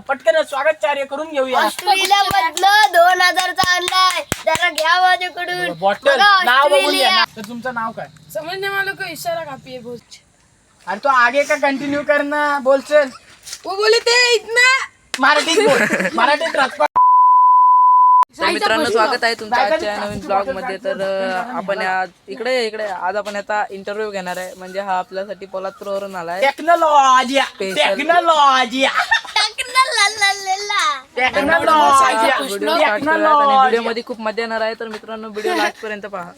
पटकन स्वागतचार्य करून घेऊया. ऑस्ट्रेलिया मधलं 2000चा आणलाय, जरा घ्या माझ्याकडून. बॉटल नाव बघूया. तर तुमचं नाव काय? समझने वालों को इशारा काफी है बहुत. अरे तो आगे का कंटिन्यू करना बोल चल. वो बोले थे इतना मराठीत बोल. मराठीत राजपाट. तर मित्रांनो स्वागत आहे तुमच्या आजच्या नवीन ब्लॉग मध्ये. तर आपण इकडे आज आपण आता इंटरव्ह्यू घेणार आहे. म्हणजे हा आपल्यासाठी पोलादपूरवरून आलाय. टेक्नॉलॉजी व्हिडिओ मध्ये खूप मजा येणार आहे. तर मित्रांनो व्हिडिओ लास्ट पर्यंत पहा.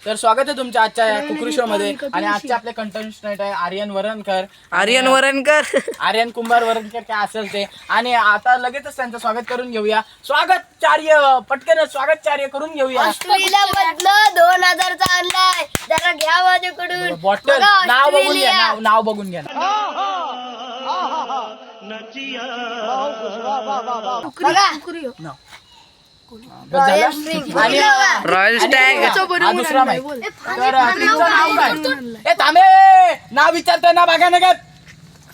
तर स्वागत आहे तुमच्या आजच्या या कुकरी शो मध्ये. आणि आजचे आपले कंटेस्टंट आहे आर्यन वरणकर, आर्यन कुंभार वरणकर काय असेल ते. आणि आता लगेचच त्यांचं स्वागत करून घेऊया. स्वागतचार्य पटकन स्वागतचार्य करून घेऊया. ऑस्ट्रेलिया मधलं 2000चा आणलाय, जरा घ्या माझ्याकडून. बॉटल नाव बघून घ्या. नाव बघून घ्या. आणि रॉयल स्टॅग हा दुसरा माहिती. तर तुमचं नाव काय? ए थांबे, नाव विचारतोय ना बघा ना.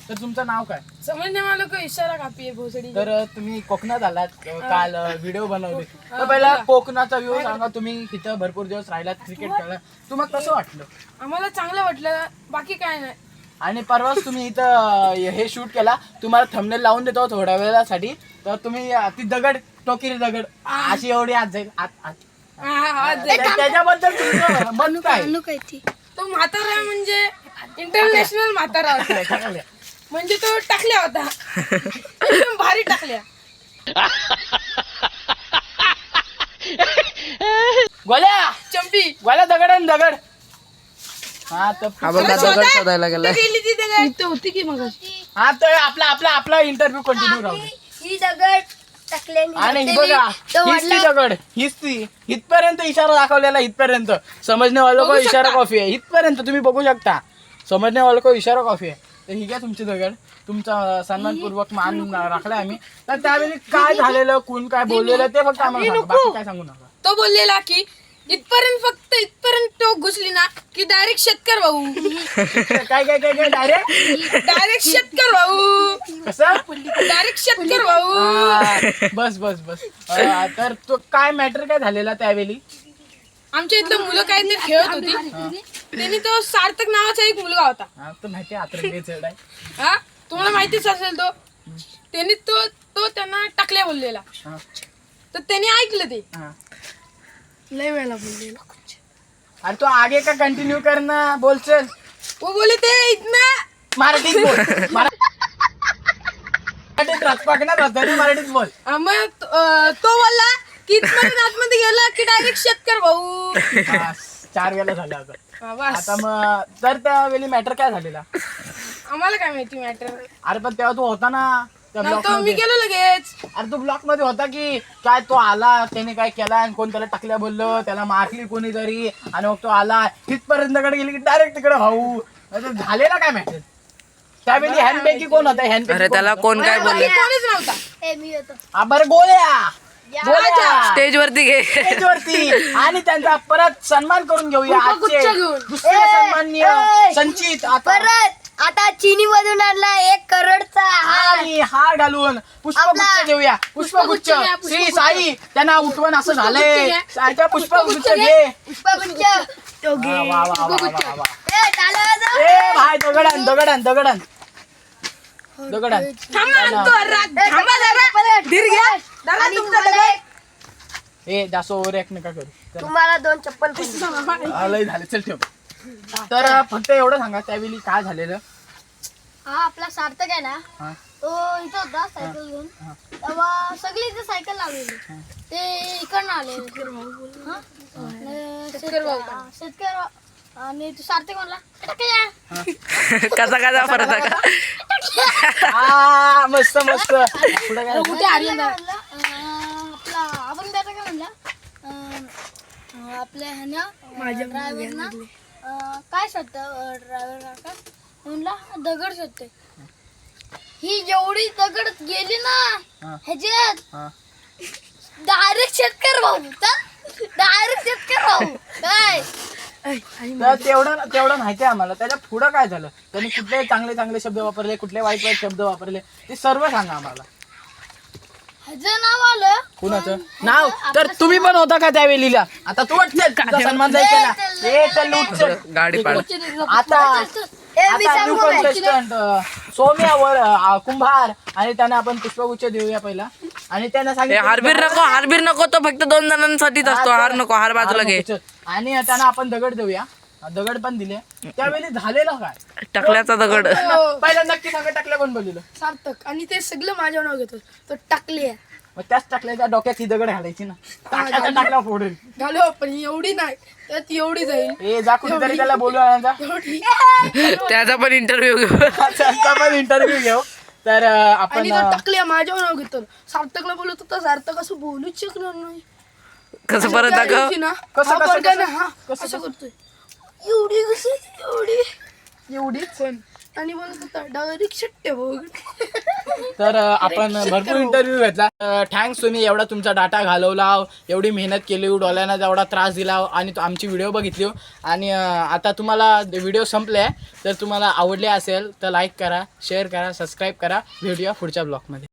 तर तुमचं नाव काय? समझने वालों को इशारा काफी है बहुत सारी. तर तुम्ही कोकणात आलात, काल व्हिडिओ बनवले. तर पहिला कोकणाचा व्ह्यू सांगा. तुम्ही इथं भरपूर दिवस राहिलात, क्रिकेट खेळला, तुम्हाला कसं वाटलं? आम्हाला चांगलं वाटलं, बाकी काय नाही. आणि परवाच तुम्ही इथं हे शूट केला. तुम्हाला थंबनेल लावून देतो थोड्या वेळासाठी. तर तुम्ही ती दगड, टोकिरी दगड अशी एवढी आत जाईल आत. त्याच्याबद्दल तुमचं मन काय? तो म्हातारा म्हणजे इंटरनॅशनल म्हातारा होता. म्हणजे तो टाकल्या होता, एकदम भारी टाकल्या. गोल्या चंपी गोल्या दगड आणि दगड. हा तर दगड शोधायला गेला. गेली ती दगड होती की मग. हा तर आपला इंटरव्ह्यू कंटिन्यू राहू दे. ही दगड टाकल्याने आणि ही बघा, हीच ती दगड, हीच ती. इथपर्यंत इशारा दाखवलेला, इथपर्यंत. समजणे वालों को इशारा कॉफी आहे. इथपर्यंत तुम्ही बघू शकता. समजणे वालों को इशारा कॉफी आहे. तर ही घ्या तुमची दगड. तुमचा सन्मानपूर्वक मान राखलाय आम्ही. तर त्यावेळी काय झालेलं, कोण काय बोललेलं ते फक्त आम्हाला सांगा. बाकी काय सांगू नका. तो बोललेला की फक्त इथपर्यंत तो घुसली ना की डायरेक्ट शेतकर भाऊ. काय डायरेक्ट शेतकर भाऊ. कसं? डायरेक्ट शेतकर भाऊ. बस. तर तो काय मॅटर काय झालेला त्यावेळी? आमच्या इथलं मुलं काहीतरी खेळत होती. त्यांनी तो सार्थक नावाचा एक मुलगा होता. हा तर माहिती आहे. हा तुम्हाला माहितीच असेल. त्यांनी तो त्यांना टाकल्या बोललेला. तर त्यांनी ऐकलं ते. लय वेळा बोललेला. अरे तो आगे का कंटिन्यू करना बोल चल. वो बोले थे इतना. मराठीत बोल. मराठीत राजपाट ना राजधानी मराठीत बोल. मग तो बोलला की इथपर्यंत आतमध्ये गेला की डायरेक्ट शेतकर भाऊ. 4 वेळा झालं आता. बस आता मग तर त्यावेळी मॅटर काय झालेला? आम्हाला काय माहिती मॅटर. अरे पण तेव्हा तू होता ना त्या ब्लॉक मी मध्ये. गेलो लगेच. अरे तू ब्लॉक मध्ये होता की काय? तो आला, त्याने काय केला आणि कोण त्याला टाकल्या बोललं, त्याला मारली कोणीतरी. आणि मग तो आला तिथपर्यंत गेली की डायरेक्ट तिकडे भाऊ. झालेला काय मॅटर त्यावेळी? हॅन्डपैकी कोण होता? अरे त्याला कोण काय बोलले? कोणीच नव्हता. मी होतो. बरं गोळ्या स्टेज वरती घे. स्टेजवरती. आणि त्यांचा परत सन्मान करून घेऊया. आजचे दुसरे सन्माननीय संचित आता चीनी मधून आणला 1 करोडचा आणि हार घालून पुष्पगुच्छ घेऊया. पुष्पगुच्छ श्री साई त्यांना उठवण असं झालंय. साईच्या पुष्पगुच्छ घे. पुष्पगुच्छ. वा. ए भाई दगडान ए जास्त ओव्हर ऍक्ट नका करू. तुम्हाला 2 चप्पल लय झाले. चल ठेव. तर फक्त एवढं सांगा त्यावेळी काय झालेलं. हा आपला सार्थक आहे ना, हा. तो इथं होता सायकल घेऊन. तेव्हा सगळी इथे सायकल लावलेली. ते इकडनं आले शेतकरी. आणि तो सार्थक म्हणला कसा फरक मस्त. पुढे काय? कुठे आर्यन आपला आपण त्याचा काय म्हणला आपल्या ह्यानं ड्रायव्हरना काय शोधतं ड्रायव्हर काका म्हणला दगड शोधते. ही जेवढी दगड गेली ना ह्याच्यात डायरेक्ट शेतकरी भाऊ. डायरेक्ट शेतकरी भाऊ काय तर तेवढं माहिती आहे आम्हाला. त्याच्या पुढं काय झालं, त्यांनी कुठले चांगले चांगले शब्द वापरले, कुठले वाईट वाईट शब्द वापरले, ते सर्व सांगा आम्हाला. ह्याचं नाव आलं कुणाचं नाव? तर तुम्ही पण होता का त्यावेळीला? आता तू तुझा सन्मान नाही केला. ए चल उठ चल. गाडी पाड. आता new contestant, सोम्या कुंभार, आणि त्यांना आपण पुष्पगुच्छ देऊया पहिला. आणि त्यांना हारबीर नको तो फक्त 2 जणांसाठीच असतो. हार नको, हार बाजूला घे. आणि त्यांना आपण दगड देऊया. दगड पण दिले. त्यावेळी झालेलं काय? टाकल्याचा दगड. पहिला नक्की सांगा, टाकल्या कोण बोललेलं? सार्थक. आणि ते सगळं माझ्या नाव घेतो तो टाकले. मग त्याच टाकल्याच्या डोक्यात ही दगड घालायची ना. टाकला फोडेल. घालो पण एवढी नाही, त्यात एवढी जाईल. ए जा कुठेतरी त्याला बोलू आणायचा. एवढी. त्याचा पण इंटरव्ह्यू घेऊ. त्यांचा पण इंटरव्ह्यू घेऊ. तर आपण आणि तो टाकले माझ्यावर नाव घेतो. सार्थकला बोलत होता, सार्थक असं बोलूच शकणार नाही. कसं परत त्या दाखव. दिवशी ना, कसं- हा कसं- पोरगा ना, कसं- हा, कसं- असं करतोय. एवढी कशी एवढी एवढीच. आणि बोलत होता डायरेक्ट शट्टे बघ. तर आपण भरपूर इंटरव्ह्यू घेतला. थँक्स, तुम्ही एवढा तुमचा डाटा घालवला, एवढी मेहनत केली, डोळ्यांना जेवढा त्रास दिला, आणि आमची व्हिडिओ बघितली. आणि आता तुम्हाला व्हिडिओ संपले, तर तुम्हाला आवडले असेल तर लाईक करा, शेअर करा, सबस्क्राईब करा. भेटूया पुढच्या ब्लॉगमध्ये.